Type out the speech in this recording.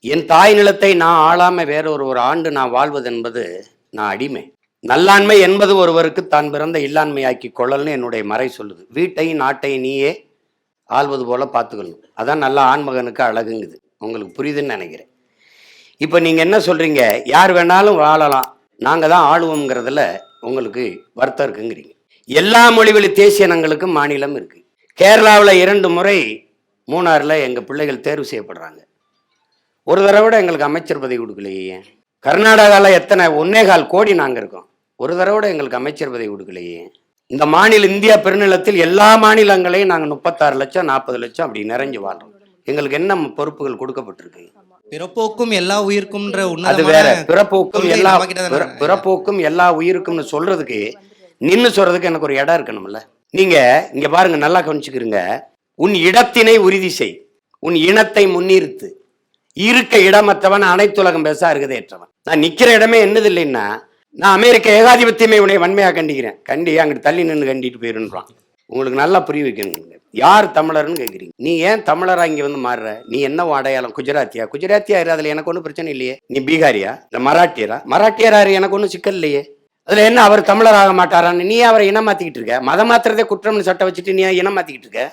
என் தாய் நிலத்தை நான் ஆளாம ஒரு ஆண்டு நான் வாழ்வது என்பது நான் அடிமை. நல்லாண்மை என்பது ஒருவருக்கு தான் பிறந்த இல்லாண்மையாக்கி கொள்ளல்னு என்னுடைய மறை சொல்லுது. வீட்டையும் நாட்டையும் நீயே ஆள்வது போல பார்த்துக்கணும். அதான் நல்ல ஆண்மகனுக்கு அழகுங்குது. உங்களுக்கு புரியுதுன்னு நினைக்கிறேன். இப்போ நீங்கள் என்ன சொல்கிறீங்க, யார் வேணாலும் வாழலாம், நாங்கள் தான் ஆளுவோங்கிறதுல உங்களுக்கு வருத்தம் இருக்குங்கிறீங்க. எல்லா மொழிவழி தேசிய இனங்களுக்கும் மாநிலம் இருக்குது. கேரளாவில் 2 முறை மூணாறில் எங்கள் பிள்ளைகள் தேர்வு செய்யப்படுறாங்க. ஒரு தடவை விட எங்களுக்கு அமைச்சர் பதவி கொடுக்கலையே. கர்நாடகாவில் எத்தனை 1.25 கோடி நாங்கள் இருக்கோம், ஒரு தடவை விட எங்களுக்கு அமைச்சர் பதவி கொடுக்கலையே. இந்த மாநில இந்தியா பெருநிலத்தில் எல்லா மாநிலங்களையும் நாங்கள் 36 லட்சம் 40 லட்சம் அப்படி நிறைஞ்சு வாழ்றோம். எங்களுக்கு என்ன பொறுப்புகள் கொடுக்கப்பட்டிருக்கு? பிறப்போக்கும் எல்லா உயிருக்கும் அது வேற. பிறப்போக்கும் எல்லா உயிருக்கும்னு சொல்றதுக்கு நின்று சொல்றதுக்கு எனக்கு ஒரு இடம் இருக்கணும்ல. நீங்க இங்க பாருங்க, நல்லா கவனிச்சுக்கிறீங்க. உன் இடத்தினை உறுதி செய், உன் இனத்தை முன்னிறுத்து, இருக்க இடமற்றவன் அனைத்துலகம் பேச அருகதையற்றவன். நான் நிக்கிற இடமே என்னது இல்லைன்னா, நான் அமெரிக்க ஏகாதிபத்தியமே உன்னை வன்மையாக கண்டிக்கிறேன், கண்டி அங்கிட்டு தள்ளி நின்று கண்டிட்டு போயிருன்றான். உங்களுக்கு நல்லா புரிய வைக்கணும். யார் தமிழர்னு கேட்குறீங்க. நீ ஏன் தமிழரா இங்கே வந்து மாறுற? நீ என்ன அடையாளம்? குஜராத்தியா இரு, அதில் எனக்கு ஒன்றும் பிரச்சனை இல்லையே. நீ பீகாரியா இல்லை மராட்டியராரு, எனக்கு ஒன்றும் சிக்கல் இல்லையே. அதில் என்ன அவர் தமிழராக மாட்டாரான்னு நீ அவரை இனம் மாற்றிக்கிட்டு இருக்க? மதம் மாத்திரதே குற்றம்னு சட்டம் வச்சுட்டு நீ இனம் மாற்றிக்கிட்டு இருக்க.